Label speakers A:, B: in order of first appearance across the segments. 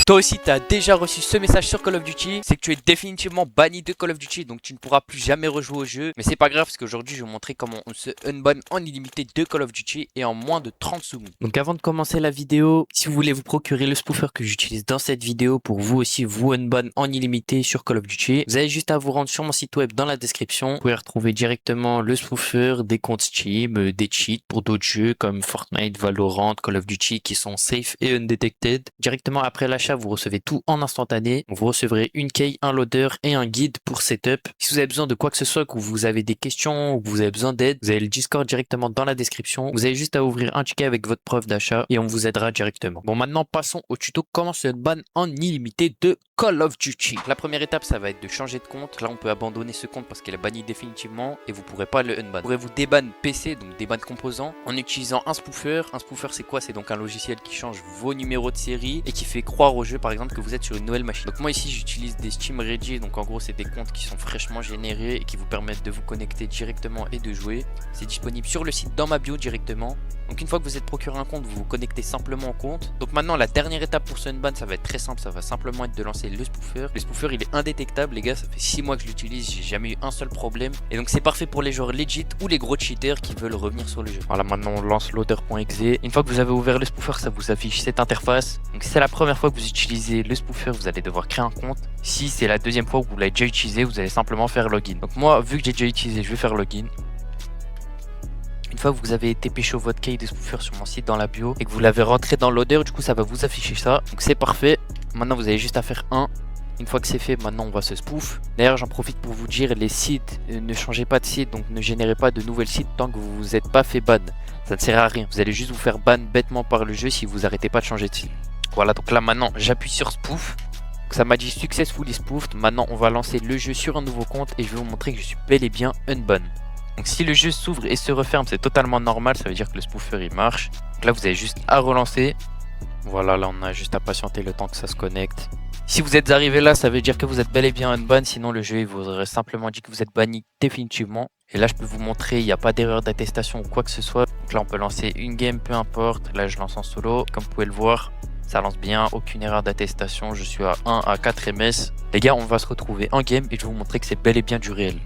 A: Toi aussi t'as déjà reçu ce message sur Call of Duty, c'est que tu es définitivement banni de Call of Duty, donc tu ne pourras plus jamais rejouer au jeu. Mais c'est pas grave parce qu'aujourd'hui je vais vous montrer comment on se unban en illimité de Call of Duty et en moins de 30 secondes. Donc avant de commencer la vidéo, si vous voulez vous procurer le spoofer que j'utilise dans cette vidéo pour vous aussi vous unban en illimité sur Call of Duty, vous avez juste à vous rendre sur mon site web dans la description. Vous pouvez retrouver directement le spoofer, des comptes Steam, des cheats pour d'autres jeux comme Fortnite, Valorant, Call of Duty qui sont safe et undetected. Directement après l'achat, vous recevez tout en instantané. Vous recevrez une key, un loader et un guide pour setup. Si vous avez besoin de quoi que ce soit, que vous avez des questions ou que vous avez besoin d'aide, vous avez le Discord directement dans la description. Vous avez juste à ouvrir un ticket avec votre preuve d'achat et on vous aidera directement. Bon, maintenant passons au tuto comment se ban en illimité de Call of Duty. La première étape, ça va être de changer de compte. Là, on peut abandonner ce compte parce qu'il est banni définitivement et vous pourrez pas le unban. Vous pourrez vous déban PC, donc déban composants, en utilisant un spoofer. Un spoofer, c'est quoi? C'est donc un logiciel qui change vos numéros de série et qui fait croire au jeu, par exemple, que vous êtes sur une nouvelle machine. Donc moi ici, j'utilise des Steam Ready. Donc en gros, c'est des comptes qui sont fraîchement générés et qui vous permettent de vous connecter directement et de jouer. C'est disponible sur le site dans ma bio directement. Donc une fois que vous êtes procuré un compte, vous vous connectez simplement au compte. Donc maintenant, la dernière étape pour ce unban, ça va être très simple. Ça va simplement être de lancer le spoofer. Le spoofer, il est indétectable, les gars. Ça fait 6 mois que je l'utilise. J'ai jamais eu un seul problème. Et donc c'est parfait pour les joueurs legit ou les gros cheaters qui veulent revenir sur le jeu. Voilà, maintenant on lance loader.exe. Une fois que vous avez ouvert le spoofer, ça vous affiche cette interface. Donc si c'est la première fois que vous utilisez le spoofer, vous allez devoir créer un compte. Si c'est la deuxième fois que vous l'avez déjà utilisé, vous allez simplement faire login. Donc moi, vu que j'ai déjà utilisé, je vais faire login. Une fois que vous avez été pécho votre key de spoofer sur mon site dans la bio et que vous l'avez rentré dans loader, du coup ça va vous afficher ça. Donc c'est parfait. Maintenant vous avez juste à faire 1. Une fois que c'est fait, maintenant on va se spoof. D'ailleurs, j'en profite pour vous dire, les sites, ne changez pas de site, donc ne générez pas de nouvelles sites tant que vous vous êtes pas fait ban. Ça ne sert à rien. Vous allez juste vous faire ban bêtement par le jeu si vous arrêtez pas de changer de site. Voilà, donc là maintenant, j'appuie sur spoof. Ça m'a dit successfully spoofed. Maintenant, on va lancer le jeu sur un nouveau compte et je vais vous montrer que je suis bel et bien unban. Donc si le jeu s'ouvre et se referme, c'est totalement normal, ça veut dire que le spoofer il marche. Donc là, vous avez juste à relancer. Voilà, là on a juste à patienter le temps que ça se connecte. Si vous êtes arrivé là, ça veut dire que vous êtes bel et bien unban, sinon le jeu il vous aurait simplement dit que vous êtes banni définitivement. Et là je peux vous montrer, il n'y a pas d'erreur d'attestation ou quoi que ce soit. Donc là on peut lancer une game, peu importe. Là je lance en solo, comme vous pouvez le voir, ça lance bien, aucune erreur d'attestation. Je suis à 1 à 4 ms. Les gars, on va se retrouver en game et je vais vous montrer que c'est bel et bien du réel.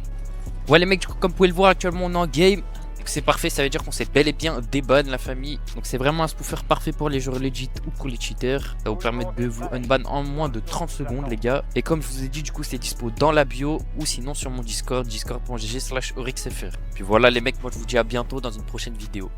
A: Ouais les mecs, du coup, comme vous pouvez le voir actuellement on est en game. Donc c'est parfait, ça veut dire qu'on s'est bel et bien déban la famille. Donc c'est vraiment un spoofer parfait pour les joueurs legit ou pour les cheaters. Ça vous permet de vous unban en moins de 30 secondes les gars. Et comme je vous ai dit, du coup c'est dispo dans la bio ou sinon sur mon Discord, discord.gg/orixfr. Puis voilà les mecs, moi je vous dis à bientôt dans une prochaine vidéo.